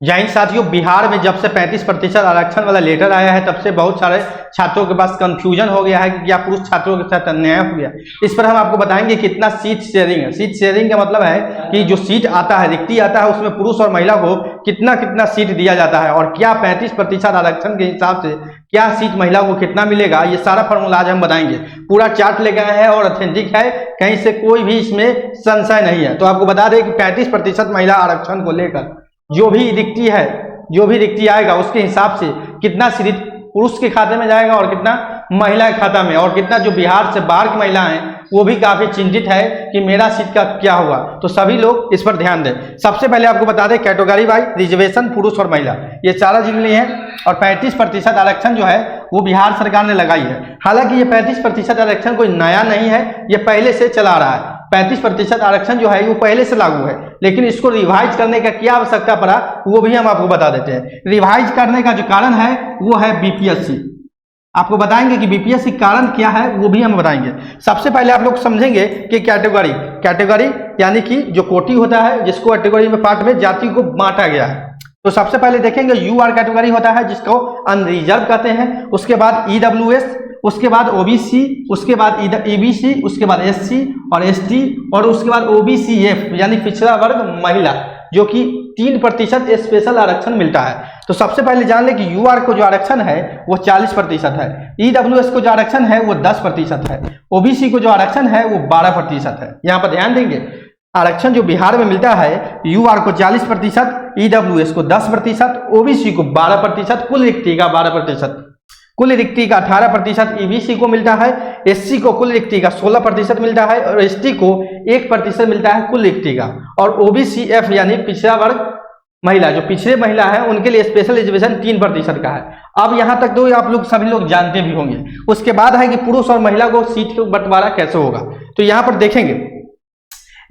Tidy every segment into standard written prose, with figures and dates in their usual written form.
जय हिंद साथियों, बिहार में जब से 35% आरक्षण वाला लेटर आया है तब से बहुत सारे छात्रों के पास कंफ्यूजन हो गया है कि क्या पुरुष छात्रों के साथ अन्याय हो गया। इस पर हम आपको बताएंगे कितना सीट शेयरिंग है। सीट शेयरिंग का मतलब है कि जो सीट आता है, रिक्ति आता है, उसमें पुरुष और महिला को कितना कितना सीट दिया जाता है और क्या 35% आरक्षण के हिसाब से क्या सीट महिला को कितना मिलेगा। ये सारा फॉर्मूला आज हम बताएंगे। पूरा चार्ट लेके आए हैं और ऑथेंटिक है, कहीं से कोई भी इसमें संशय नहीं है। तो आपको बता दें कि 35% महिला आरक्षण को लेकर जो भी रिक्ति आएगा उसके हिसाब से कितना सीट पुरुष के खाते में जाएगा और कितना महिला के खाता में, और कितना जो बिहार से बाहर की महिला हैं वो भी काफी चिंतित है कि मेरा सीट का क्या हुआ। तो सभी लोग इस पर ध्यान दें। सबसे पहले आपको बता दें कैटेगरी वाइज रिजर्वेशन पुरुष और महिला ये सारा जिले हैं और 35% आरक्षण जो है वो बिहार सरकार ने लगाई है। हालांकि ये 35% आरक्षण कोई नया नहीं है, ये पहले से चला रहा है। 35% आरक्षण जो है वो पहले से लागू है, लेकिन इसको रिवाइज करने का क्या आवश्यकता पड़ा वो भी हम आपको बता देते हैं। रिवाइज करने का जो कारण है वो है बीपीएससी। आपको बताएंगे कि बीपीएससी कारण क्या है वो भी हम बताएंगे। सबसे पहले आप लोग समझेंगे कि कैटेगरी यानी कि जो कोटि होता है, जिसको कैटेगरी में पार्ट में जाति को बांटा गया है। तो सबसे पहले देखेंगे यूआर कैटेगरी होता है जिसको अनरिजर्व कहते हैं। उसके बाद ईडब्ल्यूएस, उसके बाद ओबीसी, उसके बाद ईबीसी, उसके बाद एससी और एसटी, और उसके बाद ओबीसीएफ यानी पिछड़ा वर्ग महिला, जो कि 3% स्पेशल आरक्षण मिलता है। तो सबसे पहले जान ले कि यूआर को जो आरक्षण है वो 40% है, ईडब्ल्यूएस को जो आरक्षण है वो 10% है, ओबीसी को जो आरक्षण है वो 12% है। यहाँ पर ध्यान देंगे, आरक्षण जो बिहार में मिलता है यूआर को 40%, ईडब्ल्यूएस को 10%, ओबीसी को 12%, कुल रिक्ति का 12%, कुल रिक्ति का 18% ईबीसी को मिलता है, एससी को कुल रिक्ति का 16% मिलता है और एसटी को 1% मिलता है कुल रिक्ति का, और ओबीसीएफ यानी पिछड़ा वर्ग महिला, जो पिछड़े महिला है उनके लिए स्पेशल रिजर्वेशन 3% का है। अब यहाँ तक तो आप लोग सभी लोग जानते भी होंगे। उसके बाद है कि पुरुष और महिला को सीट का बंटवारा कैसे होगा। तो यहाँ पर देखेंगे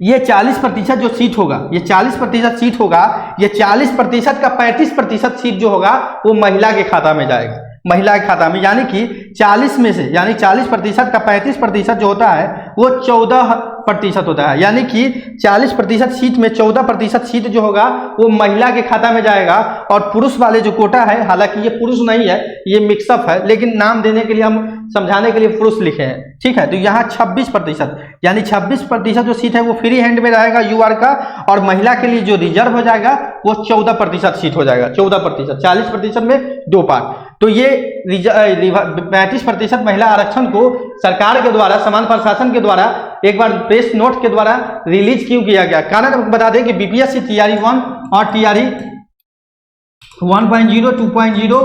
ये 40% जो सीट होगा, ये 40% सीट होगा, ये 40% का 35% सीट जो होगा वो महिला के खाता में जाएगा, महिला के खाता में। यानी कि 40 में से, यानी 40% का 35% जो होता है वो 14% होता है। यानी कि 40% सीट में 14% सीट जो होगा वो महिला के खाता में जाएगा। और पुरुष वाले जो कोटा है, हालांकि ये पुरुष नहीं है, ये मिक्सअप है, लेकिन नाम देने के लिए हम समझाने के लिए पुरुष लिखे हैं, ठीक है। तो यहाँ 26% यानी 26% जो सीट है वो फ्री हैंड में रहेगा यूआर का, और महिला के लिए जो रिजर्व हो जाएगा वो 14% सीट हो जाएगा। 14%, 40% में 2 पार्ट। तो ये 35% महिला आरक्षण को सरकार के द्वारा, समान प्रशासन के द्वारा एक बार प्रेस नोट के द्वारा रिलीज क्यों किया गया। कारण आपको बता दें कि बीपीएससी टीआरई 1 और टीआरई 1.0, 2.0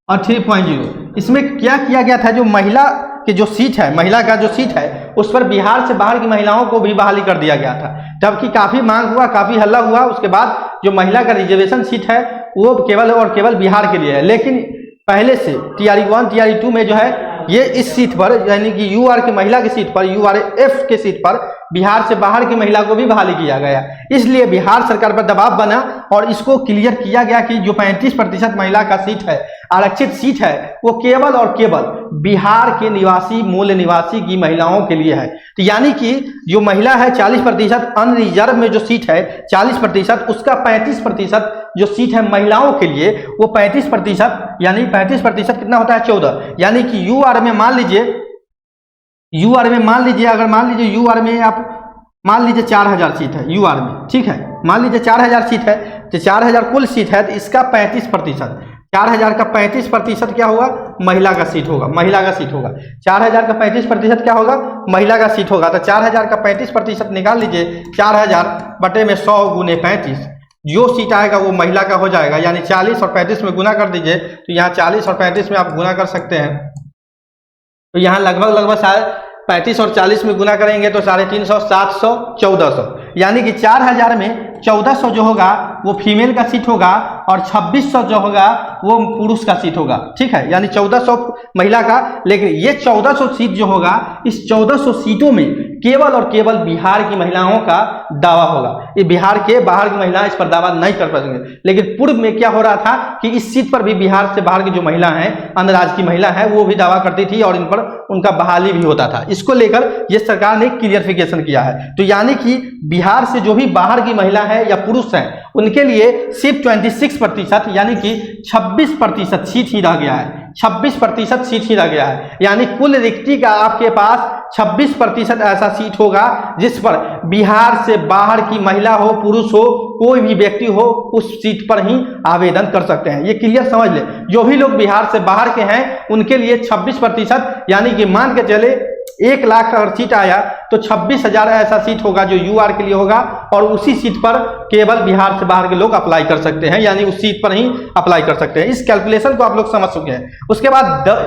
और 3.0 इसमें क्या किया गया था, जो महिला की जो सीट है, महिला का जो सीट है उस पर बिहार से बाहर की महिलाओं को भी बहाली कर दिया गया था। जबकि काफी मांग हुआ, काफी हल्ला हुआ। उसके बाद जो महिला का रिजर्वेशन सीट है वो केवल और केवल बिहार के लिए है। लेकिन पहले से टीआरई 1, टीआरई 2 में जो है ये इस सीट पर, यानी कि यूआर की महिला की सीट पर, यूआरएफ के सीट पर बिहार से बाहर की महिला को भी बहाली किया गया। इसलिए बिहार सरकार पर दबाव बना और इसको क्लियर किया गया कि जो 35% महिला का सीट है, आरक्षित सीट है, वो केवल और केवल बिहार के निवासी, मूल निवासी की महिलाओं के लिए है। तो यानी कि जो महिला है 40%, अनरिजर्व में जो सीट है 40%, उसका 35% जो सीट है महिलाओं के लिए, वो 35%, यानी 35% कितना होता है 14। यानी कि यूआर में मान लीजिए, अगर मान लीजिए यूआर में आप मान लीजिए 4000 सीट है यूआर में, ठीक है। मान लीजिए 4000 सीट है, तो 4000 कुल सीट है, तो इसका 35%, 4000 का 35% क्या होगा, महिला का सीट होगा, महिला का सीट होगा। 4000 का 35% क्या होगा, महिला का सीट होगा। तो 4000 का 35% निकाल लीजिए, 4000 बटे में 100 गुने 35, जो सीट आएगा वो महिला का हो जाएगा। यानी 40 और 35 में गुना कर दीजिए, तो यहाँ 40 और 35 में आप गुना कर सकते हैं। तो यहाँ लगभग 35 और 40 में गुना करेंगे तो 350, 700, 1400, यानी कि 4000 में 1400 जो होगा वो फीमेल का सीट होगा और 2600 जो होगा वो पुरुष का सीट होगा, ठीक है। यानी 1400 महिला का। लेकिन ये 1400 सीट जो होगा, इस 1400 सीटों में केवल और केवल बिहार की महिलाओं का दावा होगा। ये बिहार के बाहर की महिलाएं इस पर दावा नहीं कर पाएंगे। लेकिन पूर्व में क्या हो रहा था कि इस सीट पर भी बिहार से बाहर की जो महिला हैं, अन्य राज्य की महिला है, वो भी दावा करती थी और इन पर उनका बहाली भी होता था। इसको लेकर ये सरकार ने क्लियरिफिकेशन किया है। तो यानी कि बिहार से जो भी बाहर की महिला है या पुरुष हैं, उनके लिए सिर्फ 26% यानी कि 26% सीट ही रह गया है। 26% सीट ही रह गया है। यानी कुल रिक्ति का आपके पास 26% ऐसा सीट होगा जिस पर बिहार से बाहर की महिला हो, पुरुष हो, कोई भी व्यक्ति हो, उस सीट पर ही आवेदन कर सकते हैं। ये क्लियर समझ ले। जो भी लोग बिहार से बाहर के हैं उनके लिए 26% यानी कि मान के चले 1 लाख अगर सीट आया तो 26,000 ऐसा सीट होगा जो यूआर के लिए होगा और उसी सीट पर केवल बिहार से बाहर के लोग अप्लाई कर सकते हैं, यानी उस सीट पर ही अप्लाई कर सकते हैं। इस कैलकुलेशन को आप लोग समझ चुके हैं। उसके बाद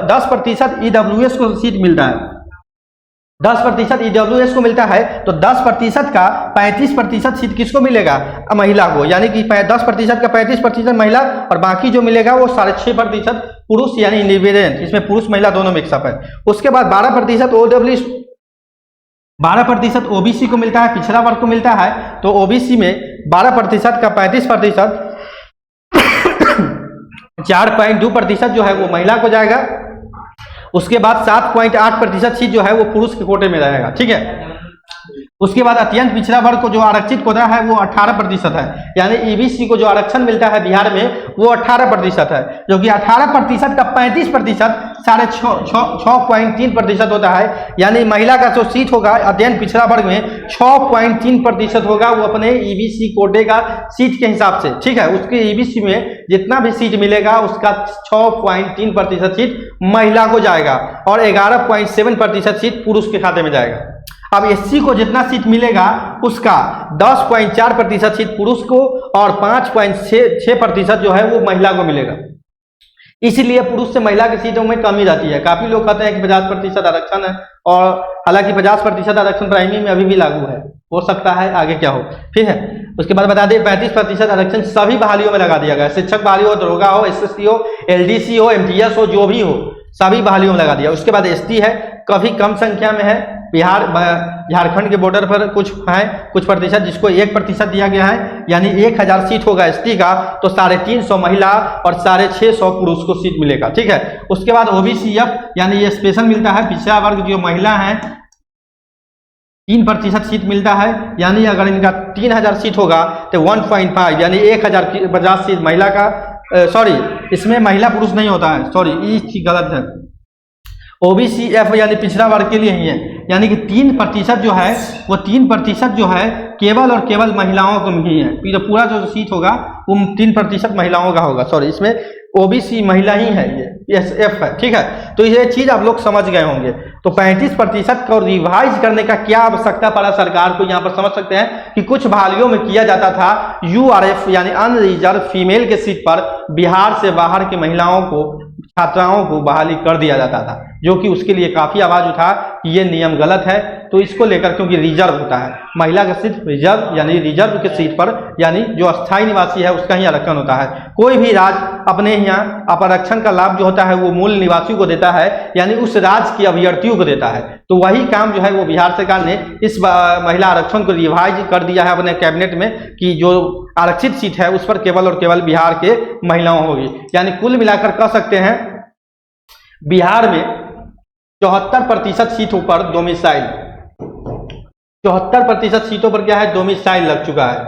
10% ईडब्ल्यूएस को सीट मिलता है। 10% ईडब्ल्यूएस को मिलता है तो 10% का 35% सीट किसको मिलेगा? महिला को। यानी कि 10% का 35% महिला और बाकी जो मिलेगा वो 6.5% पुरुष यानी इंडिविजुअल, इसमें पुरुष महिला दोनों मिक्सअप है। उसके बाद 12% ओबीसी को मिलता है, पिछड़ा वर्ग को मिलता है। तो ओबीसी में 12% का 35% 4.2% जो है वो महिला को जाएगा। उसके बाद 7.8% सीट जो है वो पुरुष के कोटे में रहेगा। ठीक है। उसके बाद अत्यंत पिछड़ा वर्ग को जो आरक्षित कोटा है वो 18% है। यानी ईबीसी को जो आरक्षण मिलता है बिहार में वो 18% है, जो कि 18% का 35% 6.3% होता है। यानी महिला का जो सीट होगा अत्यंत पिछड़ा वर्ग में 6.3% होगा, वो अपने ईबीसी कोटे का सीट के हिसाब से। ठीक है। उसके ईबीसी में जितना भी सीट मिलेगा उसका 6.3% सीट महिला को जाएगा और 11.7% सीट पुरुष के खाते में जाएगा। अब एससी को जितना सीट मिलेगा उसका 10.4% सीट पुरुष को और 5.6% जो है वो महिला को मिलेगा। इसीलिए पुरुष से महिला की सीटों में कमी रहती है। काफी लोग कहते हैं कि 50% आरक्षण है, और हालांकि 50% आरक्षण प्राइमरी में अभी भी लागू है, हो सकता है आगे क्या हो। ठीक है। उसके बाद बता दें 35% आरक्षण सभी बहालियों में लगा दिया गया। शिक्षक बहाली हो, दरोगा हो, एसएससी हो, एलडीसी हो, एमटीएस हो, जो भी हो, सभी बहालियों में लगा दिया। उसके बाद एसटी है, काफी कम संख्या में है। बिहार झारखंड के बॉर्डर पर कुछ है, कुछ प्रतिशत, जिसको 1% दिया गया है। यानी 1000 सीट होगा एसटी का तो 350 महिला और 650 पुरुष को सीट मिलेगा। ठीक है। उसके बाद ओबीसीएफ यानी ये स्पेशल मिलता है, पिछड़ा वर्ग जो महिला है 3% सीट मिलता है। यानी अगर इनका 3000 सीट होगा तो 1.5 यानी 1050 सीट महिला का, सॉरी इसमें महिला पुरुष नहीं होता है, सॉरी ये गलत है। ओबीसीएफ यानी पिछड़ा वर्ग के लिए ही है। यानी कि 3% जो है वो 3% जो है केवल और केवल महिलाओं को ही है। पूरा जो सीट होगा वो 3% महिलाओं का होगा। सॉरी इसमें ओबीसी महिला ही है, ये एसएफ है। ठीक है। तो ये चीज आप लोग समझ गए होंगे। तो 35% को रिवाइज करने का क्या आवश्यकता पड़ा सरकार को, यहाँ पर समझ सकते हैं कि कुछ बहालियों में किया जाता था यूआरएफ यानी अनरिजर्व फीमेल के सीट पर बिहार से बाहर की महिलाओं को, छात्राओं को बहाली कर दिया जाता था, जो कि उसके लिए काफी आवाज उठा कि ये नियम गलत है। तो इसको लेकर, क्योंकि रिजर्व होता है, महिला का सिर्फ रिजर्व यानी रिजर्व के सीट पर यानी जो अस्थायी निवासी है उसका ही आरक्षण होता है। कोई भी राज्य अपने यहाँ आरक्षण का लाभ जो होता है वो मूल निवासियों को देता है, यानी उस राज्य के अभ्यर्थियों को देता है। तो वही काम जो है वो बिहार सरकार ने इस महिला आरक्षण को रिवाइज कर दिया है अपने कैबिनेट में कि जो आरक्षित सीट है उस पर केवल और केवल बिहार के महिलाओं होगी। यानी कुल मिलाकर कह सकते हैं बिहार में 74% सीटों पर डोमिसाइल, 74% सीटों पर क्या है, डोमिसाइल लग चुका है।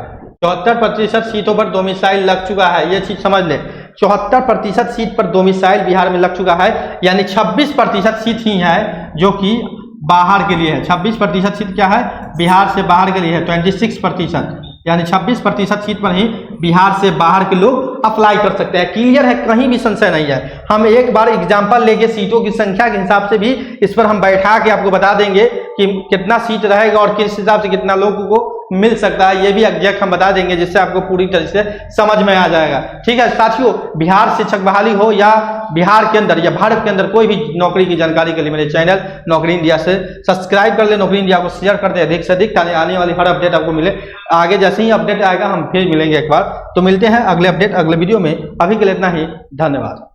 74% सीटों पर डोमिसाइल लग चुका है, ये चीज समझ ले। 74% सीट पर डोमिसाइल बिहार में लग चुका है। यानी 26% सीट ही है जो कि बाहर के लिए है। 26% सीट क्या है, बिहार से बाहर के लिए है। 26% यानी 26% सीट पर ही बिहार से बाहर के लोग अप्लाई कर सकते हैं। क्लियर है, कहीं भी संशय नहीं है। हम एक बार एग्जांपल लेके सीटों की संख्या के हिसाब से भी इस पर हम बैठा के आपको बता देंगे कि कितना सीट रहेगा और किस हिसाब से कितना लोगों को मिल सकता है, ये भी एग्जैक्ट हम बता देंगे, जिससे आपको पूरी तरह से समझ में आ जाएगा। ठीक है साथियों, बिहार शिक्षक बहाली हो या बिहार के अंदर या भारत के अंदर कोई भी नौकरी की जानकारी के लिए मेरे चैनल नौकरी इंडिया से सब्सक्राइब कर ले, नौकरी इंडिया को शेयर कर दे अधिक से अधिक, ताकि आने वाली हर अपडेट आपको मिले। आगे जैसे ही अपडेट आएगा हम फिर मिलेंगे एक बार। तो मिलते हैं अगले अपडेट अगले वीडियो में। अभी के लिए इतना ही, धन्यवाद।